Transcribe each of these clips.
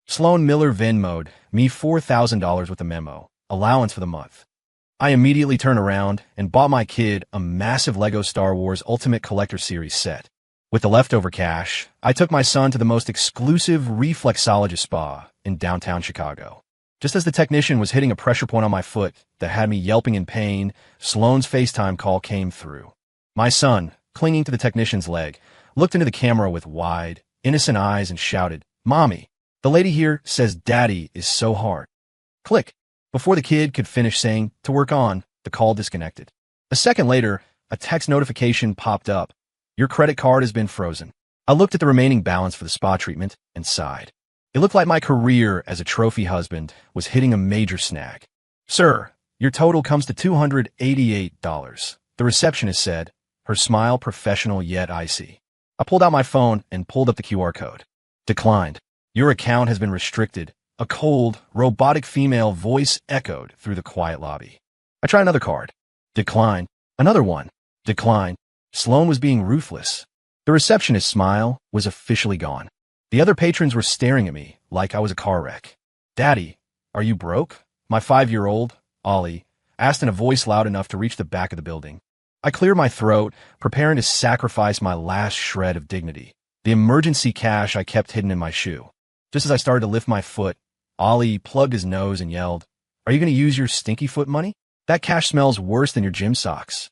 Sloan Miller Venmo'd me $4,000 with a memo, allowance for the month. I immediately turned around and bought my kid a massive Lego Star Wars Ultimate Collector Series set. With the leftover cash, I took my son to the most exclusive reflexologist spa in downtown Chicago. Just as the technician was hitting a pressure point on my foot that had me yelping in pain, Sloan's FaceTime call came through. My son, clinging to the technician's leg, looked into the camera with wide, innocent eyes and shouted, "Mommy, the lady here says Daddy is so hard." Click. Before the kid could finish saying, "To work on," the call disconnected. A second later, a text notification popped up. "Your credit card has been frozen." I looked at the remaining balance for the spa treatment and sighed. It looked like my career as a trophy husband was hitting a major snag. "Sir, your total comes to $288, the receptionist said, her smile professional yet icy. I pulled out my phone and pulled up the QR code. "Declined. Your account has been restricted." A cold, robotic female voice echoed through the quiet lobby. I tried another card. "Decline." Another one. "Decline." Sloan was being ruthless. The receptionist's smile was officially gone. The other patrons were staring at me like I was a car wreck. "Daddy, are you broke?" My 5-year-old, Ollie, asked in a voice loud enough to reach the back of the building. I cleared my throat, preparing to sacrifice my last shred of dignity, the emergency cash I kept hidden in my shoe. Just as I started to lift my foot, Ollie plugged his nose and yelled, "Are you going to use your stinky foot money? That cash smells worse than your gym socks."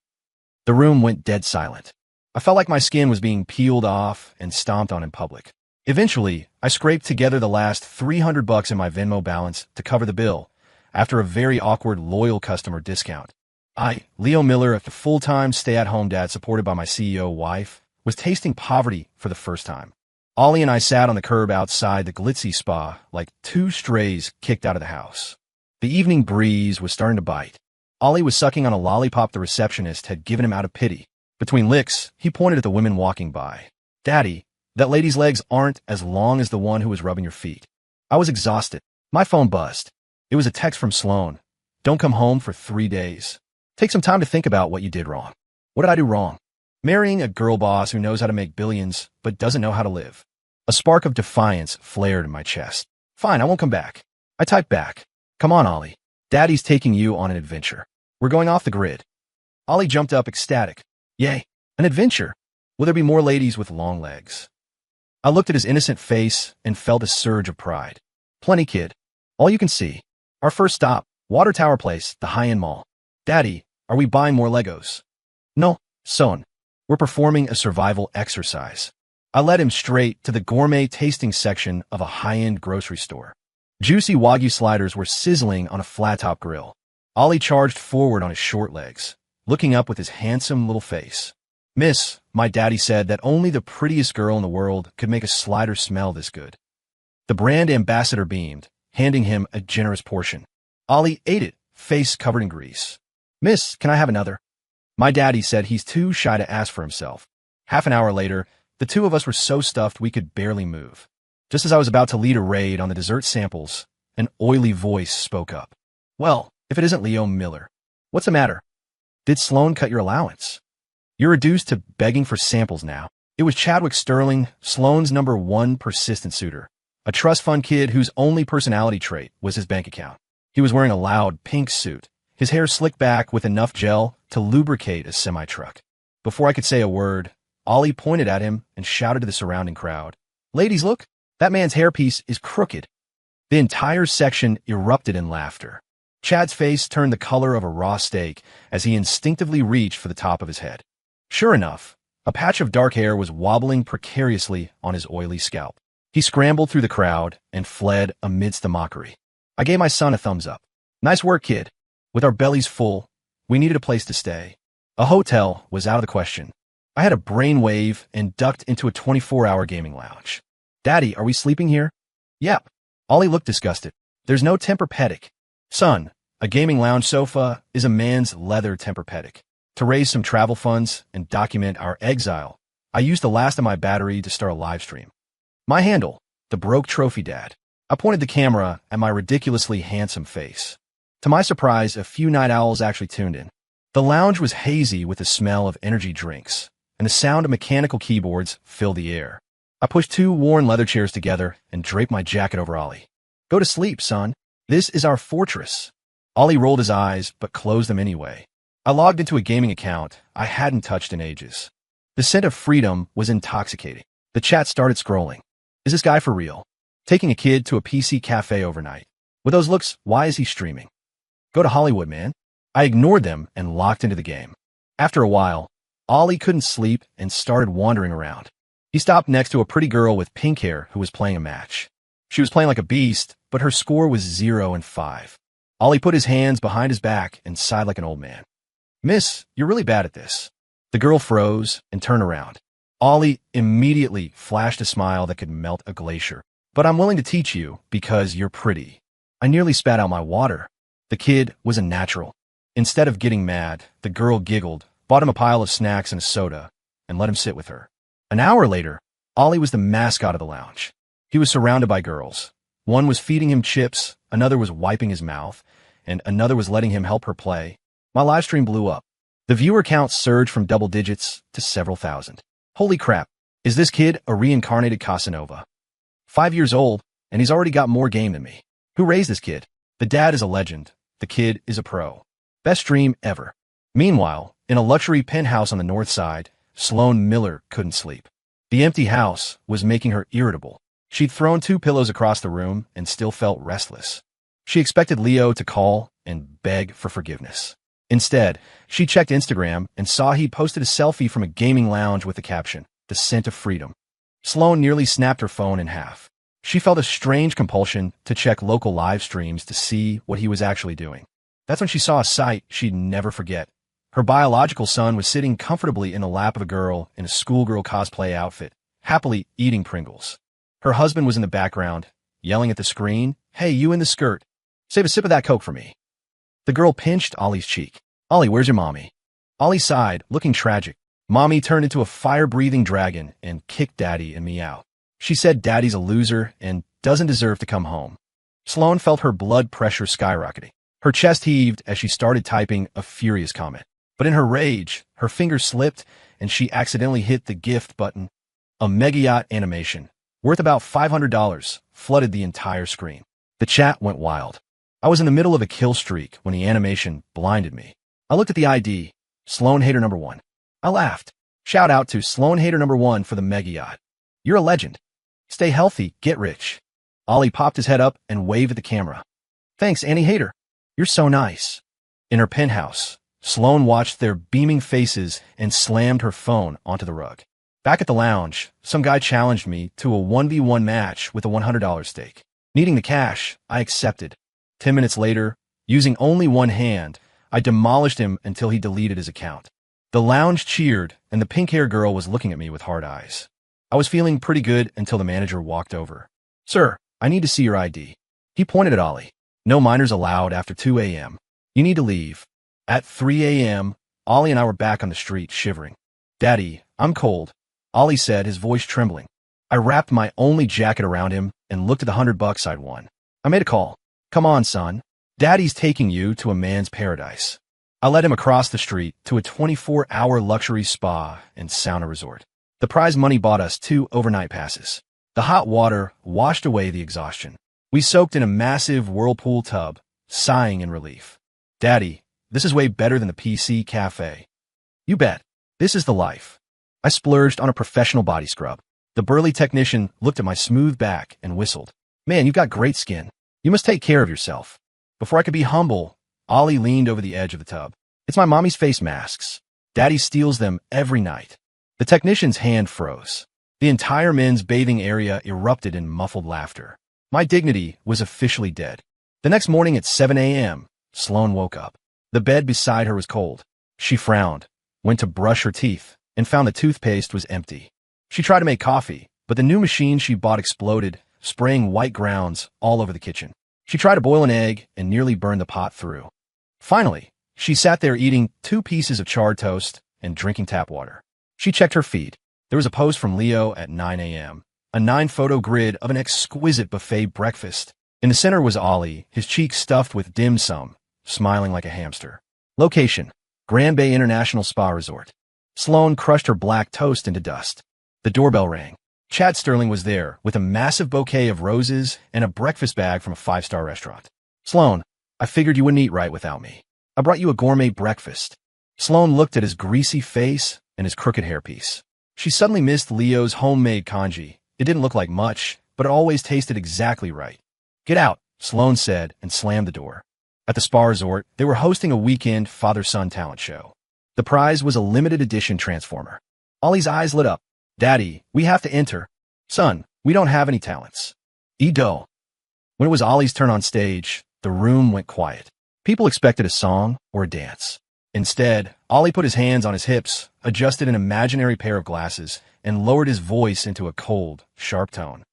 The room went dead silent. I felt like my skin was being peeled off and stomped on in public. Eventually, I scraped together the last $300 in my Venmo balance to cover the bill, after a very awkward loyal customer discount. I, Leo Miller, a full-time stay-at-home dad supported by my CEO wife, was tasting poverty for the first time. Ollie and I sat on the curb outside the glitzy spa like two strays kicked out of the house. The evening breeze was starting to bite. Ollie was sucking on a lollipop the receptionist had given him out of pity. Between licks, he pointed at the women walking by. "Daddy, that lady's legs aren't as long as the one who was rubbing your feet." I was exhausted. My phone buzzed. It was a text from Sloan. "Don't come home for 3 days. Take some time to think about what you did wrong." What did I do wrong? Marrying a girl boss who knows how to make billions but doesn't know how to live. A spark of defiance flared in my chest. "Fine, I won't come back." I typed back, "Come on, Ollie. Daddy's taking you on an adventure. We're going off the grid." Ollie jumped up ecstatic. "Yay, an adventure. Will there be more ladies with long legs?" I looked at his innocent face and felt a surge of pride. "Plenty, kid. All you can see. Our first stop, Water Tower Place, the high-end mall." "Daddy, are we buying more Legos?" "No, son. We're performing a survival exercise." I led him straight to the gourmet tasting section of a high-end grocery store. Juicy Wagyu sliders were sizzling on a flat-top grill. Ollie charged forward on his short legs, looking up with his handsome little face. "Miss, my daddy said that only the prettiest girl in the world could make a slider smell this good." The brand ambassador beamed, handing him a generous portion. Ollie ate it, face covered in grease. "Miss, can I have another?" My daddy said he's too shy to ask for himself. Half an hour later, the two of us were so stuffed we could barely move. Just as I was about to lead a raid on the dessert samples, an oily voice spoke up. "Well, if it isn't Leo Miller. What's the matter? Did Sloan cut your allowance? You're reduced to begging for samples now." It was Chadwick Sterling, Sloan's #1 persistent suitor, a trust fund kid whose only personality trait was his bank account. He was wearing a loud pink suit, his hair slicked back with enough gel to lubricate a semi-truck. Before I could say a word, Ollie pointed at him and shouted to the surrounding crowd, "Ladies, look, that man's hairpiece is crooked." The entire section erupted in laughter. Chad's face turned the color of a raw steak as he instinctively reached for the top of his head. Sure enough, a patch of dark hair was wobbling precariously on his oily scalp. He scrambled through the crowd and fled amidst the mockery. I gave my son a thumbs up. "Nice work, kid." With our bellies full, we needed a place to stay. A hotel was out of the question. I had a brainwave and ducked into a 24-hour gaming lounge. "Daddy, are we sleeping here?" "Yep." Ollie looked disgusted. "There's no Tempur-Pedic." "Son, a gaming lounge sofa is a man's leather Tempur-Pedic. To raise some travel funds and document our exile, I used the last of my battery to start a live stream. My handle, the Broke Trophy Dad. I pointed the camera at my ridiculously handsome face. To my surprise, a few night owls actually tuned in. The lounge was hazy with the smell of energy drinks, and the sound of mechanical keyboards filled the air. I pushed two worn leather chairs together and draped my jacket over Ollie. Go to sleep, son. This is our fortress. Ollie rolled his eyes, but closed them anyway. I logged into a gaming account I hadn't touched in ages. The scent of freedom was intoxicating. The chat started scrolling. Is this guy for real? Taking a kid to a PC cafe overnight. With those looks, why is he streaming? Go to Hollywood, man. I ignored them and locked into the game. After a while, Ollie couldn't sleep and started wandering around. He stopped next to a pretty girl with pink hair who was playing a match. She was playing like a beast, but her score was 0-5. Ollie put his hands behind his back and sighed like an old man. Miss, you're really bad at this. The girl froze and turned around. Ollie immediately flashed a smile that could melt a glacier. But I'm willing to teach you because you're pretty. I nearly spat out my water. The kid was a natural. Instead of getting mad, the girl giggled, bought him a pile of snacks and a soda, and let him sit with her. An hour later, Ollie was the mascot of the lounge. He was surrounded by girls. One was feeding him chips, another was wiping his mouth, and another was letting him help her play. My live stream blew up. The viewer count surged from double digits to several thousand. Holy crap, is this kid a reincarnated Casanova? 5 years old, and he's already got more game than me. Who raised this kid? The dad is a legend. The kid is a pro. Best stream ever. Meanwhile, in a luxury penthouse on the north side, Sloan Miller couldn't sleep. The empty house was making her irritable. She'd thrown 2 pillows across the room and still felt restless. She expected Leo to call and beg for forgiveness. Instead, she checked Instagram and saw he posted a selfie from a gaming lounge with the caption, "The Scent of Freedom." Sloan nearly snapped her phone in half. She felt a strange compulsion to check local live streams to see what he was actually doing. That's when she saw a sight she'd never forget. Her biological son was sitting comfortably in the lap of a girl in a schoolgirl cosplay outfit, happily eating Pringles. Her husband was in the background, yelling at the screen, "Hey, you in the skirt. Save a sip of that Coke for me." The girl pinched Ollie's cheek. "Ollie, where's your mommy?" Ollie sighed, looking tragic. Mommy turned into a fire-breathing dragon and kicked Daddy and me out. She said Daddy's a loser and doesn't deserve to come home. Sloan felt her blood pressure skyrocketing. Her chest heaved as she started typing a furious comment. But in her rage, her finger slipped and she accidentally hit the gift button. A Mega Yacht animation, worth about $500, flooded the entire screen. The chat went wild. I was in the middle of a kill streak when the animation blinded me. I looked at the ID, Sloan Hater number 1. I laughed. Shout out to Sloan Hater number 1 for the Mega Yacht. You're a legend. Stay healthy, get rich. Ollie popped his head up and waved at the camera. Thanks, Annie Hater. You're so nice. In her penthouse, Sloan watched their beaming faces and slammed her phone onto the rug. Back at the lounge, some guy challenged me to a 1v1 match with a $100 stake. Needing the cash, I accepted. 10 minutes later, using only one hand, I demolished him until he deleted his account. The lounge cheered, and the pink-haired girl was looking at me with hard eyes. I was feeling pretty good until the manager walked over. "Sir, I need to see your ID." He pointed at Ollie. "No minors allowed after 2 a.m. You need to leave." At 3 a.m., Ollie and I were back on the street, shivering. "Daddy, I'm cold," Ollie said, his voice trembling. I wrapped my only jacket around him and looked at the $100 I'd won. I made a call. "Come on, son. Daddy's taking you to a man's paradise." I led him across the street to a 24-hour luxury spa and sauna resort. The prize money bought us 2 overnight passes. The hot water washed away the exhaustion. We soaked in a massive whirlpool tub, sighing in relief. "Daddy, this is way better than the PC cafe." "You bet. This is the life." I splurged on a professional body scrub. The burly technician looked at my smooth back and whistled. "Man, you've got great skin. You must take care of yourself." Before I could be humble, Ollie leaned over the edge of the tub. "It's my mommy's face masks. Daddy steals them every night." The technician's hand froze. The entire men's bathing area erupted in muffled laughter. My dignity was officially dead. The next morning at 7 a.m., Sloan woke up. The bed beside her was cold. She frowned, went to brush her teeth, and found the toothpaste was empty. She tried to make coffee, but the new machine she bought exploded, spraying white grounds all over the kitchen. She tried to boil an egg and nearly burned the pot through. Finally, she sat there eating 2 pieces of charred toast and drinking tap water. She checked her feed. There was a post from Leo at 9 a.m., a 9-photo grid of an exquisite buffet breakfast. In the center was Ollie, his cheeks stuffed with dim sum, smiling like a hamster. Location: Grand Bay International Spa Resort. Sloan crushed her black toast into dust. The doorbell rang. Chad Sterling was there with a massive bouquet of roses and a breakfast bag from a five-star restaurant. Sloan, I figured you wouldn't eat right without me. I brought you a gourmet breakfast. Sloan looked at his greasy face and his crooked hairpiece. She suddenly missed Leo's homemade congee. It didn't look like much, but it always tasted exactly right. Get out, Sloan said and slammed the door. At the spa resort, they were hosting a weekend father-son talent show. The prize was a limited edition Transformer. Ollie's eyes lit up. Daddy, we have to enter. Son, we don't have any talents. Edo. When it was Ollie's turn on stage, the room went quiet. People expected a song or a dance. Instead, Ollie put his hands on his hips, adjusted an imaginary pair of glasses, and lowered his voice into a cold, sharp tone.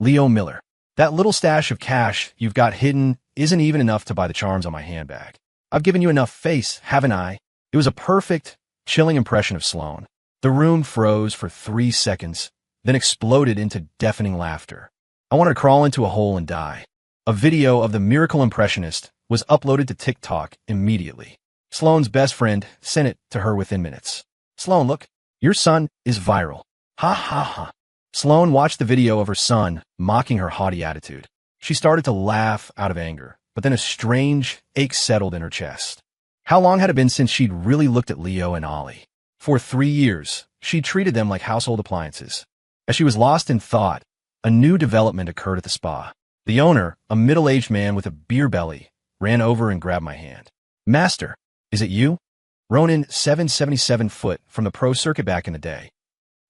Leo Miller, that little stash of cash you've got hidden isn't even enough to buy the charms on my handbag. I've given you enough face, haven't I? It was a perfect, chilling impression of Sloan. The room froze for 3 seconds, then exploded into deafening laughter. I wanted to crawl into a hole and die. A video of the Miracle Impressionist was uploaded to TikTok immediately. Sloan's best friend sent it to her within minutes. Sloan, look, your son is viral. Ha ha ha. Sloan watched the video of her son mocking her haughty attitude. She started to laugh out of anger, but then a strange ache settled in her chest. How long had it been since she'd really looked at Leo and Ollie? For 3 years, she treated them like household appliances. As she was lost in thought, a new development occurred at the spa. The owner, a middle-aged man with a beer belly, ran over and grabbed my hand. Master, is it you? Ronan, 777 foot from the pro circuit back in the day.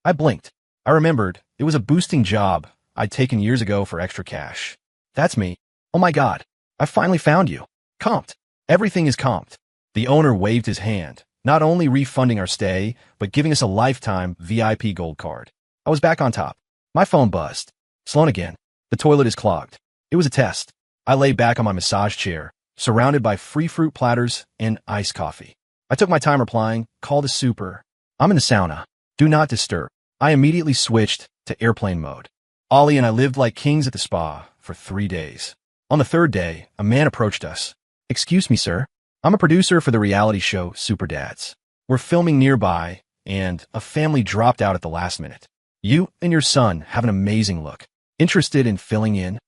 I blinked. I remembered it was a boosting job I'd taken years ago for extra cash. That's me. Oh my God, I finally found you. Comped. Everything is comped. The owner waved his hand, not only refunding our stay, but giving us a lifetime VIP gold card. I was back on top. My phone buzzed. Sloan again. The toilet is clogged. It was a test. I lay back on my massage chair, surrounded by free fruit platters and iced coffee. I took my time replying, call the super. I'm in the sauna. Do not disturb. I immediately switched to airplane mode. Ollie and I lived like kings at the spa for 3 days. On the 3rd day, a man approached us. Excuse me, sir. I'm a producer for the reality show Super Dads. We're filming nearby, and a family dropped out at the last minute. You and your son have an amazing look. Interested in filling in?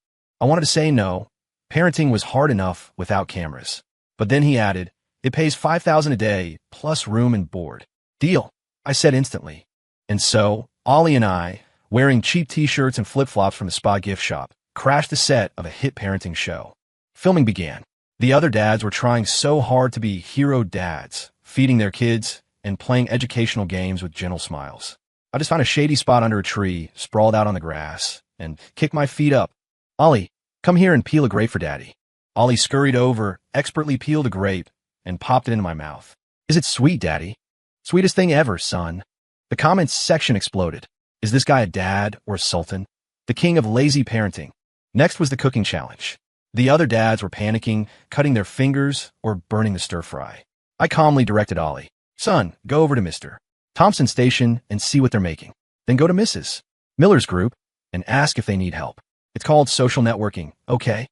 I wanted to say no. Parenting was hard enough without cameras. But then he added, it pays $5,000 a day, plus room and board. Deal, I said instantly. And so, Ollie and I, wearing cheap t-shirts and flip-flops from the spa gift shop, crashed the set of a hit parenting show. Filming began. The other dads were trying so hard to be hero dads, feeding their kids and playing educational games with gentle smiles. I just found a shady spot under a tree, sprawled out on the grass, and kicked my feet up. Ollie, come here and peel a grape for Daddy. Ollie scurried over, expertly peeled a grape, and popped it into my mouth. Is it sweet, Daddy? Sweetest thing ever, son. The comments section exploded. Is this guy a dad or a sultan? The king of lazy parenting. Next was the cooking challenge. The other dads were panicking, cutting their fingers, or burning the stir-fry. I calmly directed Ollie. Son, go over to Mr. Thompson's station and see what they're making. Then go to Mrs. Miller's group and ask if they need help. It's called social networking, okay?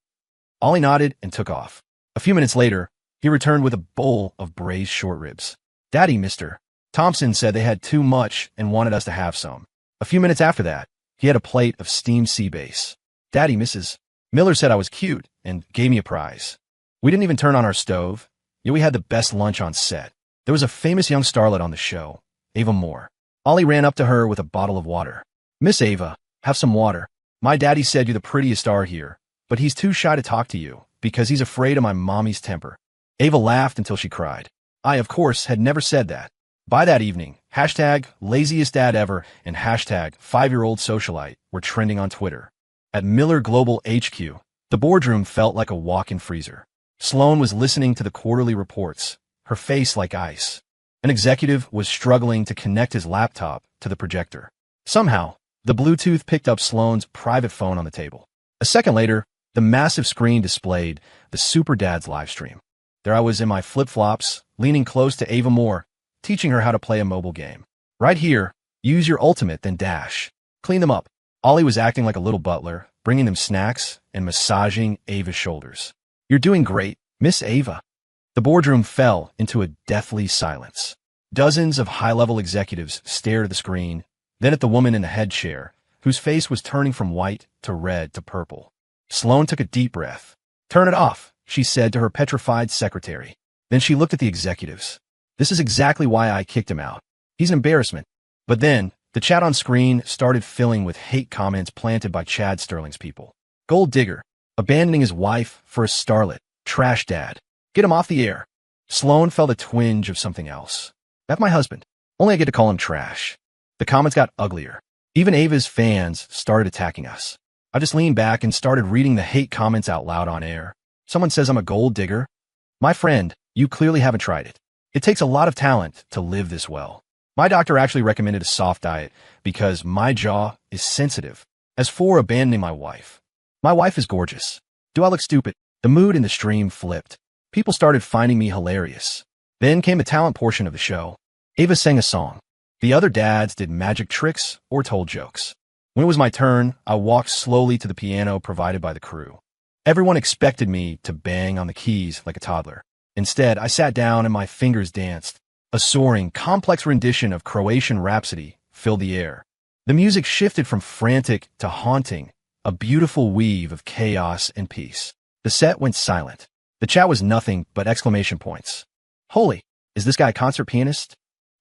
Ollie nodded and took off. A few minutes later, he returned with a bowl of braised short ribs. Daddy, Mr. Thompson said they had too much and wanted us to have some. A few minutes after that, he had a plate of steamed sea bass. Daddy, Mrs. Miller said I was cute and gave me a prize. We didn't even turn on our stove, yet we had the best lunch on set. There was a famous young starlet on the show, Ava Moore. Ollie ran up to her with a bottle of water. Miss Ava, have some water. My daddy said you're the prettiest star here, but he's too shy to talk to you because he's afraid of my mommy's temper. Ava laughed until she cried. I, of course, had never said that. By that evening, hashtag laziest dad ever and hashtag 5-year-old socialite were trending on Twitter. At Miller Global HQ, the boardroom felt like a walk-in freezer. Sloan was listening to the quarterly reports, her face like ice. An executive was struggling to connect his laptop to the projector. Somehow, the Bluetooth picked up Sloan's private phone on the table. A second later, the massive screen displayed the Super Dads livestream. There I was in my flip-flops, leaning close to Ava Moore, teaching her how to play a mobile game. Right here, use your ultimate, then dash. Clean them up. Ollie was acting like a little butler, bringing them snacks and massaging Ava's shoulders. You're doing great, Miss Ava. The boardroom fell into a deathly silence. Dozens of high-level executives stared at the screen, then at the woman in the head chair, whose face was turning from white to red to purple. Sloane took a deep breath. "Turn it off," she said to her petrified secretary. Then she looked at the executives. "This is exactly why I kicked him out. He's an embarrassment." But then, the chat on screen started filling with hate comments planted by Chad Sterling's people. Gold digger, abandoning his wife for a starlet, trash dad. Get him off the air. Sloane felt a twinge of something else. That's my husband. Only I get to call him trash. The comments got uglier. Even Ava's fans started attacking us. I just leaned back and started reading the hate comments out loud on air. Someone says I'm a gold digger. My friend, you clearly haven't tried it. It takes a lot of talent to live this well. My doctor actually recommended a soft diet because my jaw is sensitive. As for abandoning my wife is gorgeous. Do I look stupid? The mood in the stream flipped. People started finding me hilarious. Then came the talent portion of the show. Ava sang a song. The other dads did magic tricks or told jokes. When it was my turn, I walked slowly to the piano provided by the crew. Everyone expected me to bang on the keys like a toddler. Instead, I sat down and my fingers danced. A soaring, complex rendition of Croatian Rhapsody filled the air. The music shifted from frantic to haunting, a beautiful weave of chaos and peace. The set went silent. The chat was nothing but exclamation points. Holy, is this guy a concert pianist?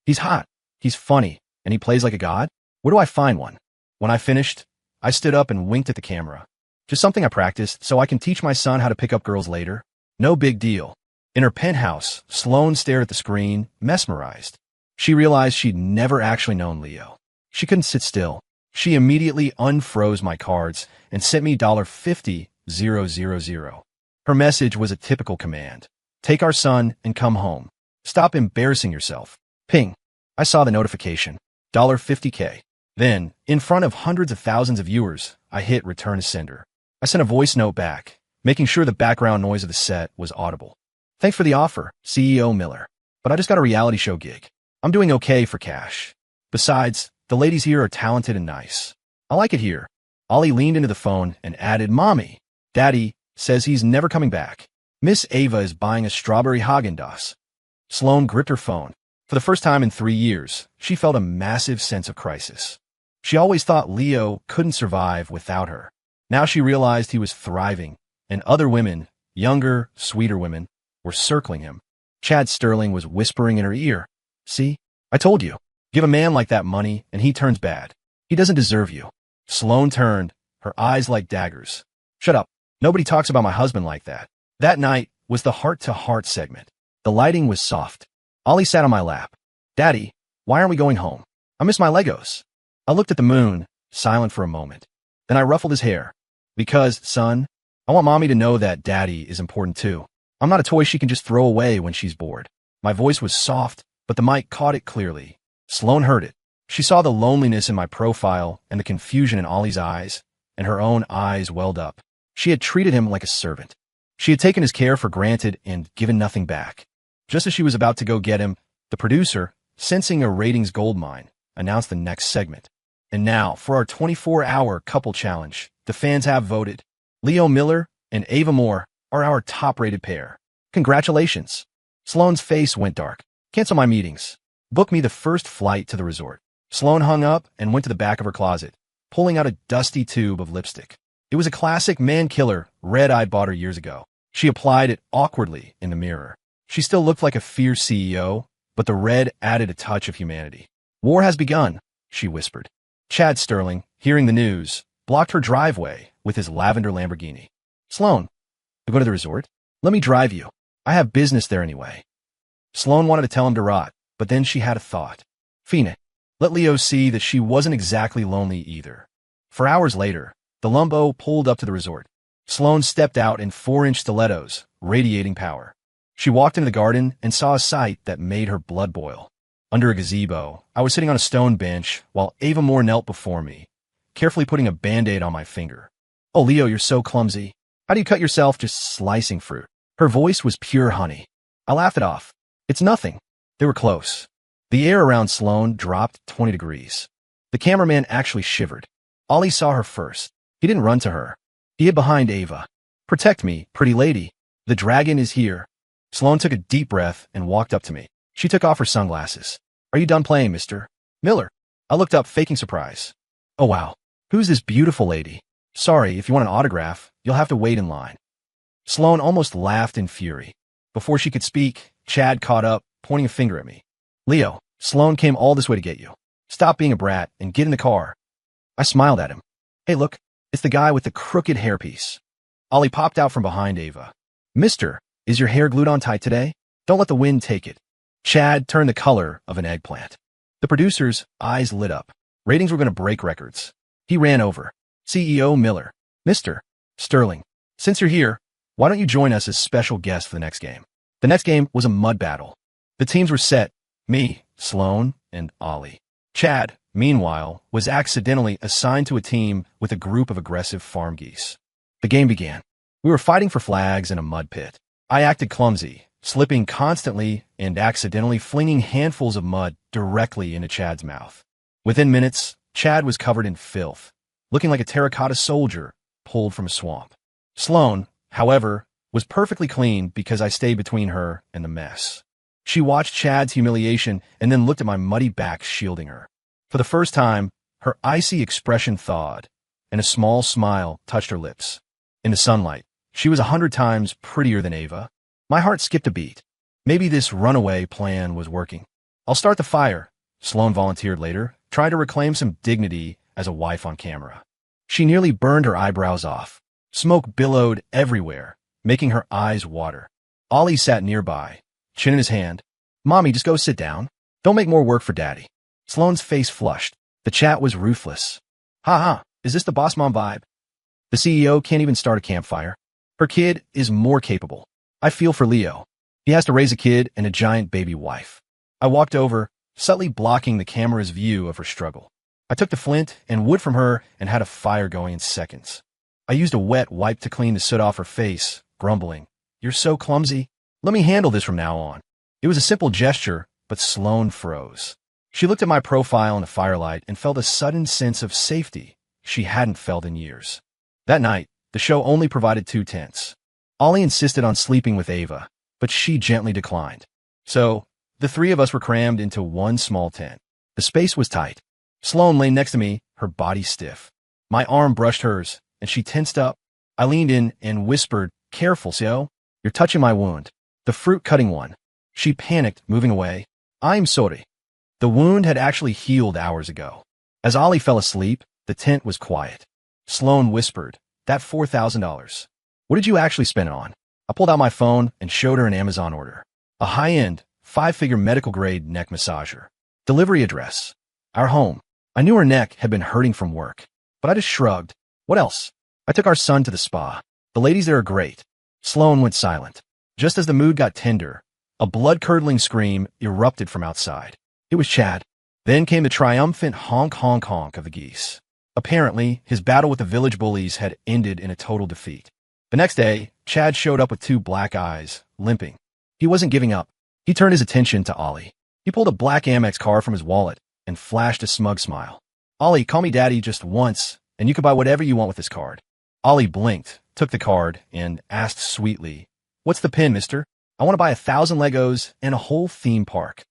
He's hot, he's funny, and he plays like a god? Where do I find one? When I finished, I stood up and winked at the camera. Just something I practiced so I can teach my son how to pick up girls later. No big deal. In her penthouse, Sloane stared at the screen, mesmerized. She realized she'd never actually known Leo. She couldn't sit still. She immediately unfroze my cards and sent me $50,000. Her message was a typical command. Take our son and come home. Stop embarrassing yourself. Ping. I saw the notification. $50K. Then, in front of hundreds of thousands of viewers, I hit return to sender. I sent a voice note back, making sure the background noise of the set was audible. Thanks for the offer, CEO Miller. But I just got a reality show gig. I'm doing okay for cash. Besides, the ladies here are talented and nice. I like it here. Ollie leaned into the phone and added, Mommy. Daddy says he's never coming back. Miss Ava is buying a strawberry Häagen-Dazs. Sloane gripped her phone. For the first time in 3 years, she felt a massive sense of crisis. She always thought Leo couldn't survive without her. Now she realized he was thriving, and other women, younger, sweeter women, were circling him. Chad Sterling was whispering in her ear, See? I told you. Give a man like that money, and he turns bad. He doesn't deserve you. Sloane turned, her eyes like daggers. Shut up. Nobody talks about my husband like that. That night was the heart-to-heart segment. The lighting was soft. Ollie sat on my lap. Daddy, why aren't we going home? I miss my Legos. I looked at the moon, silent for a moment. Then I ruffled his hair. Because, son, I want Mommy to know that Daddy is important too. I'm not a toy she can just throw away when she's bored. My voice was soft, but the mic caught it clearly. Sloane heard it. She saw the loneliness in my profile and the confusion in Ollie's eyes, and her own eyes welled up. She had treated him like a servant. She had taken his care for granted and given nothing back. Just as she was about to go get him, the producer, sensing a ratings goldmine, announced the next segment. And now, for our 24-hour couple challenge, the fans have voted. Leo Miller and Ava Moore are our top-rated pair. Congratulations. Sloane's face went dark. Cancel my meetings. Book me the first flight to the resort. Sloane hung up and went to the back of her closet, pulling out a dusty tube of lipstick. It was a classic man killer red I bought her years ago. She applied it awkwardly in the mirror. She still looked like a fierce CEO, but the red added a touch of humanity. War has begun, she whispered. Chad Sterling, hearing the news, blocked her driveway with his lavender Lamborghini. Sloane, to go to the resort? Let me drive you. I have business there anyway. Sloane wanted to tell him to rot, but then she had a thought. Phoenix, let Leo see that she wasn't exactly lonely either. For hours later, the Lumbo pulled up to the resort. Sloane stepped out in 4-inch stilettos, radiating power. She walked into the garden and saw a sight that made her blood boil. Under a gazebo, I was sitting on a stone bench while Ava Moore knelt before me, carefully putting a Band-Aid on my finger. Oh, Leo, you're so clumsy. How do you cut yourself just slicing fruit? Her voice was pure honey. I laughed it off. It's nothing. They were close. The air around Sloane dropped 20 degrees. The cameraman actually shivered. Ollie saw her first. He didn't run to her. He hid behind Ava. Protect me, pretty lady. The dragon is here. Sloane took a deep breath and walked up to me. She took off her sunglasses. Are you done playing, Mr. Miller? I looked up, faking surprise. Oh, wow. Who's this beautiful lady? Sorry, if you want an autograph, you'll have to wait in line. Sloane almost laughed in fury. Before she could speak, Chad caught up, pointing a finger at me. Leo, Sloane came all this way to get you. Stop being a brat and get in the car. I smiled at him. Hey, look, it's the guy with the crooked hairpiece. Ollie popped out from behind Ava. Mister, is your hair glued on tight today? Don't let the wind take it. Chad turned the color of an eggplant. The producer's eyes lit up. Ratings were going to break records. He ran over. CEO Miller. Mr. Sterling, since you're here, why don't you join us as special guest for the next game? The next game was a mud battle. The teams were set. Me, Sloane, and Ollie. Chad, meanwhile, was accidentally assigned to a team with a group of aggressive farm geese. The game began. We were fighting for flags in a mud pit. I acted clumsy, slipping constantly and accidentally flinging handfuls of mud directly into Chad's mouth. Within minutes, Chad was covered in filth, looking like a terracotta soldier pulled from a swamp. Sloane, however, was perfectly clean because I stayed between her and the mess. She watched Chad's humiliation and then looked at my muddy back shielding her. For the first time, her icy expression thawed, and a small smile touched her lips. In the sunlight, she was 100 times prettier than Ava. My heart skipped a beat. Maybe this runaway plan was working. I'll start the fire, Sloane volunteered later, trying to reclaim some dignity as a wife on camera. She nearly burned her eyebrows off. Smoke billowed everywhere, making her eyes water. Ollie sat nearby, chin in his hand. Mommy, just go sit down. Don't make more work for Daddy. Sloane's face flushed. The chat was ruthless. Ha, is this the boss mom vibe? The CEO can't even start a campfire. Her kid is more capable. I feel for Leo. He has to raise a kid and a giant baby wife. I walked over, subtly blocking the camera's view of her struggle. I took the flint and wood from her and had a fire going in seconds. I used a wet wipe to clean the soot off her face, grumbling, "You're so clumsy. Let me handle this from now on." It was a simple gesture, but Sloane froze. She looked at my profile in the firelight and felt a sudden sense of safety she hadn't felt in years. That night, the show only provided 2 tents. Ollie insisted on sleeping with Ava, but she gently declined. So, the 3 of us were crammed into one small tent. The space was tight. Sloane lay next to me, her body stiff. My arm brushed hers, and she tensed up. I leaned in and whispered, "Careful, Sio. You're touching my wound. The fruit-cutting one." She panicked, moving away. "I'm sorry." The wound had actually healed hours ago. As Ollie fell asleep, the tent was quiet. Sloane whispered, "That $4,000. What did you actually spend it on?" I pulled out my phone and showed her an Amazon order. A high-end, 5-figure medical-grade neck massager. Delivery address. Our home. I knew her neck had been hurting from work, but I just shrugged. What else? I took our son to the spa. The ladies there are great. Sloane went silent. Just as the mood got tender, a blood-curdling scream erupted from outside. It was Chad. Then came the triumphant honk honk honk of the geese. Apparently, his battle with the village bullies had ended in a total defeat. The next day, Chad showed up with 2 black eyes, limping. He wasn't giving up. He turned his attention to Ollie. He pulled a black Amex card from his wallet and flashed a smug smile. "Ollie, call me Daddy just once, and you can buy whatever you want with this card." Ollie blinked, took the card, and asked sweetly, "What's the pin, mister? I want to buy 1,000 Legos and a whole theme park."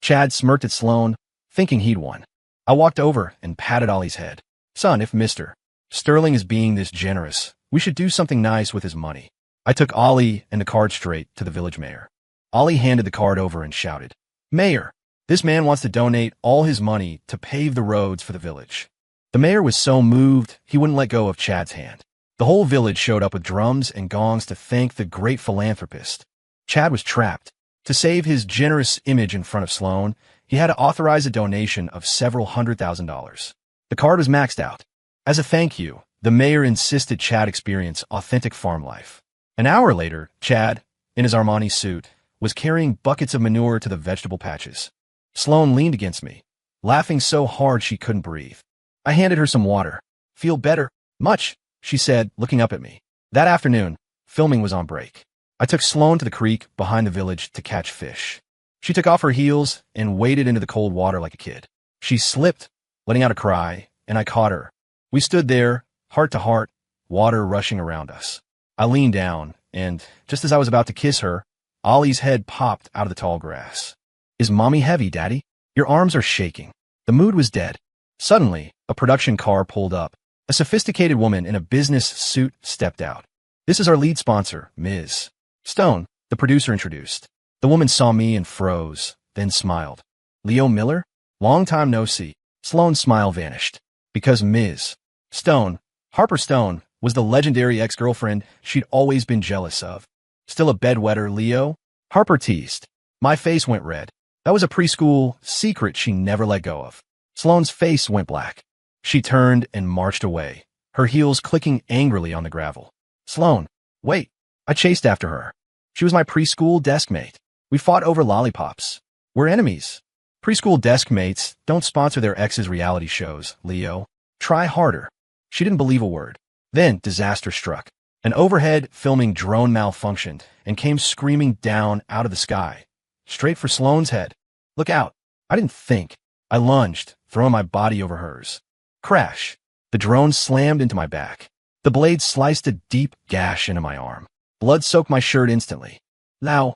Chad smirked at Sloane, thinking he'd won. I walked over and patted Ollie's head. "Son, if Mr. Sterling is being this generous, we should do something nice with his money." I took Ollie and the card straight to the village mayor. Ollie handed the card over and shouted, "Mayor, this man wants to donate all his money to pave the roads for the village." The mayor was so moved, he wouldn't let go of Chad's hand. The whole village showed up with drums and gongs to thank the great philanthropist. Chad was trapped. To save his generous image in front of Sloane, he had to authorize a donation of several $100,000. The card was maxed out. As a thank you, the mayor insisted Chad experience authentic farm life. An hour later, Chad, in his Armani suit, was carrying buckets of manure to the vegetable patches. Sloane leaned against me, laughing so hard she couldn't breathe. I handed her some water. "Feel better?" "Much," she said, looking up at me. That afternoon, filming was on break. I took Sloane to the creek behind the village to catch fish. She took off her heels and waded into the cold water like a kid. She slipped, letting out a cry, and I caught her. We stood there, heart to heart, water rushing around us. I leaned down, and just as I was about to kiss her, Ollie's head popped out of the tall grass. "Is Mommy heavy, Daddy? Your arms are shaking." The mood was dead. Suddenly, a production car pulled up, A sophisticated woman in a business suit stepped out. "This is our lead sponsor, Ms. Stone," the producer introduced. The woman saw me and froze, then smiled. "Leo Miller? Long time no see." Sloane's smile vanished. Because Ms. Stone, Harper Stone, was the legendary ex-girlfriend she'd always been jealous of. "Still a bedwetter, Leo?" Harper teased. My face went red. That was a preschool secret she never let go of. Sloane's face went black. She turned and marched away, her heels clicking angrily on the gravel. "Sloane, wait." I chased after her. She was my preschool desk mate. We fought over lollipops. We're enemies. Preschool desk mates don't sponsor their exes' reality shows, Leo. Try harder. She didn't believe a word. Then disaster struck. An overhead filming drone malfunctioned and came screaming down out of the sky, straight for Sloane's head. "Look out." I didn't think. I lunged, throwing my body over hers. Crash. The drone slammed into my back. The blade sliced a deep gash into my arm. Blood soaked my shirt instantly. "Now!"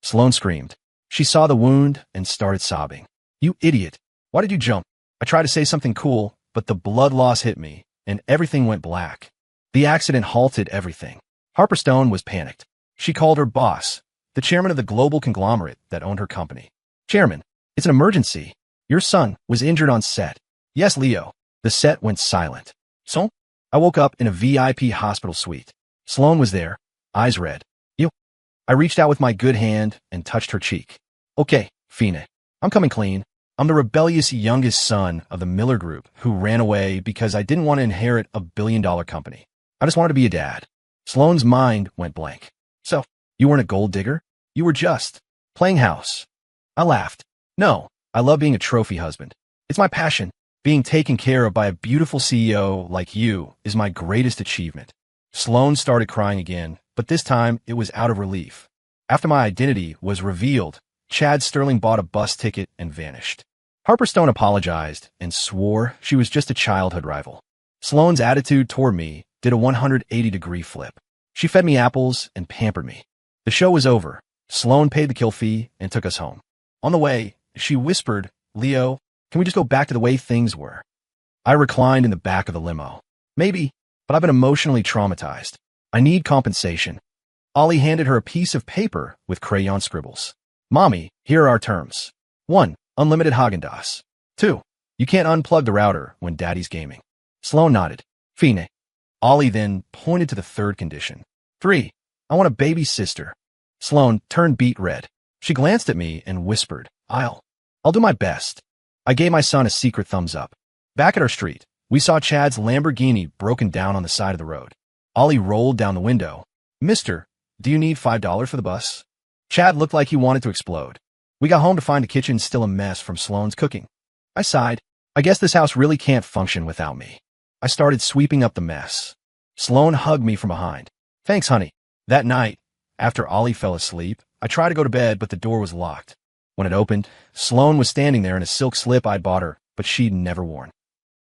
Sloane screamed. She saw the wound and started sobbing. "You idiot. Why did you jump?" I tried to say something cool, but the blood loss hit me, and everything went black. The accident halted everything. Harper Stone was panicked. She called her boss, the chairman of the global conglomerate that owned her company. "Chairman, it's an emergency. Your son was injured on set." "Yes, Leo." The set went silent. "So?" I woke up in a VIP hospital suite. Sloane was there, eyes red. "You?" I reached out with my good hand and touched her cheek. "Okay, Fina. I'm coming clean. I'm the rebellious youngest son of the Miller Group who ran away because I didn't want to inherit a billion-dollar company. I just wanted to be a dad." Sloane's mind went blank. "So, you weren't a gold digger? You were just playing house." I laughed. "No, I love being a trophy husband. It's my passion. Being taken care of by a beautiful CEO like you is my greatest achievement." Sloane started crying again, but this time it was out of relief. After my identity was revealed, Chad Sterling bought a bus ticket and vanished. Harper Stone apologized and swore she was just a childhood rival. Sloane's attitude toward me did a 180-degree flip. She fed me apples and pampered me. The show was over. Sloane paid the kill fee and took us home. On the way, she whispered, "Leo, can we just go back to the way things were?" I reclined in the back of the limo. "Maybe, but I've been emotionally traumatized. I need compensation." Ollie handed her a piece of paper with crayon scribbles. "Mommy, here are our terms. 1. Unlimited Haagen-Dazs. 2. You can't unplug the router when Daddy's gaming." Sloane nodded. "Fine." Ollie then pointed to the third condition. 3. I want a baby sister." Sloane turned beet red. She glanced at me and whispered, I'll do my best." I gave my son a secret thumbs up. Back at our street, we saw Chad's Lamborghini broken down on the side of the road. Ollie rolled down the window. "Mister, do you need $5 for the bus?" Chad looked like he wanted to explode. We got home to find the kitchen still a mess from Sloane's cooking. I sighed. I guess this house really can't function without me. I started sweeping up the mess. Sloane hugged me from behind. "Thanks, honey." That night, after Ollie fell asleep, I tried to go to bed, but the door was locked. When it opened, Sloane was standing there in a silk slip I'd bought her, but she'd never worn.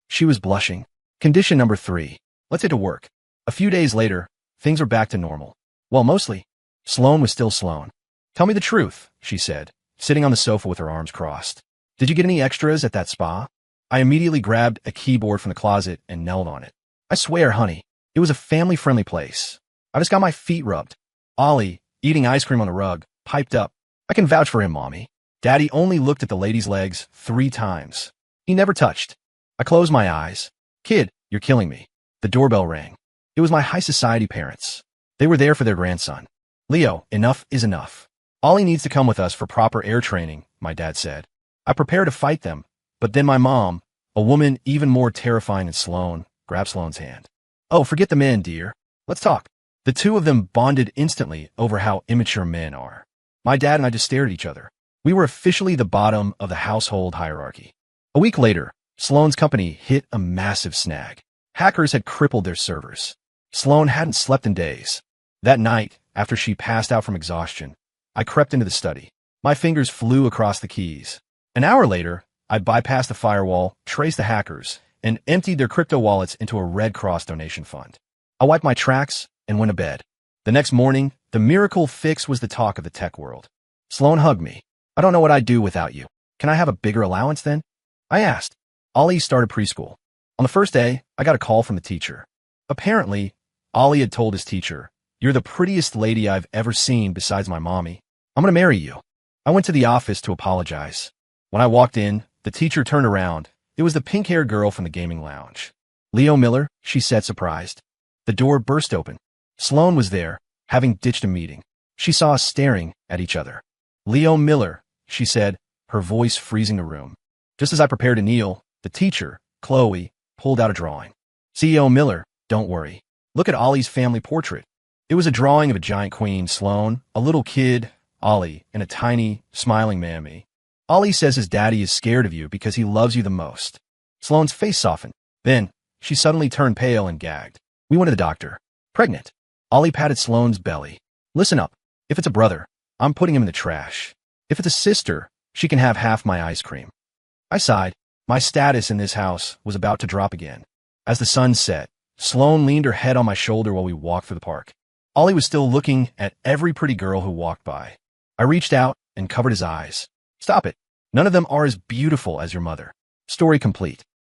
She was blushing. Condition number 3. Let's get to work. A few days later, things were back to normal. Well, mostly. Sloane was still Sloane. "Tell me the truth," she said, sitting on the sofa with her arms crossed. "Did you get any extras at that spa?" I immediately grabbed a keyboard from the closet and knelt on it. "I swear, honey, it was a family-friendly place. I just got my feet rubbed." Ollie, eating ice cream on the rug, piped up. "I can vouch for him, Mommy. Daddy only looked at the lady's legs 3 times. He never touched." I closed my eyes. "Kid, you're killing me." The doorbell rang. It was my high society parents. They were there for their grandson. "Leo, enough is enough. Ollie needs to come with us for proper air training," my dad said. I prepared to fight them, but then my mom, a woman even more terrifying than Sloane, grabbed Sloane's hand. "Oh, forget the men, dear. Let's talk." The two of them bonded instantly over how immature men are. My dad and I just stared at each other. We were officially the bottom of the household hierarchy. A week later, Sloane's company hit a massive snag. Hackers had crippled their servers. Sloane hadn't slept in days. That night, after she passed out from exhaustion, I crept into the study. My fingers flew across the keys. An hour later, I bypassed the firewall, traced the hackers, and emptied their crypto wallets into a Red Cross donation fund. I wiped my tracks and went to bed. The next morning, the miracle fix was the talk of the tech world. Sloane hugged me. "I don't know what I'd do without you. Can I have a bigger allowance then?" I asked. Ollie started preschool. On the first day, I got a call from the teacher. Apparently, Ollie had told his teacher, "You're the prettiest lady I've ever seen besides my mommy. I'm going to marry you." I went to the office to apologize. When I walked in, the teacher turned around. It was the pink-haired girl from the gaming lounge. "Leo Miller," she said, surprised. The door burst open. Sloan was there, having ditched a meeting. She saw us staring at each other. "Leo Miller," she said, her voice freezing the room. Just as I prepared to kneel, the teacher, Chloe, pulled out a drawing. "CEO Miller, don't worry. Look at Ollie's family portrait." It was a drawing of a giant queen, Sloan, a little kid, Ollie, and a tiny, smiling mammy. "Ollie says his daddy is scared of you because he loves you the most." Sloan's face softened. Then, she suddenly turned pale and gagged. We went to the doctor. "Pregnant." Ollie patted Sloan's belly. "Listen up. If it's a brother, I'm putting him in the trash. If it's a sister, she can have half my ice cream." I sighed. My status in this house was about to drop again. As the sun set, Sloan leaned her head on my shoulder while we walked through the park. Ollie was still looking at every pretty girl who walked by. I reached out and covered his eyes. "Stop it. None of them are as beautiful as your mother." Story complete.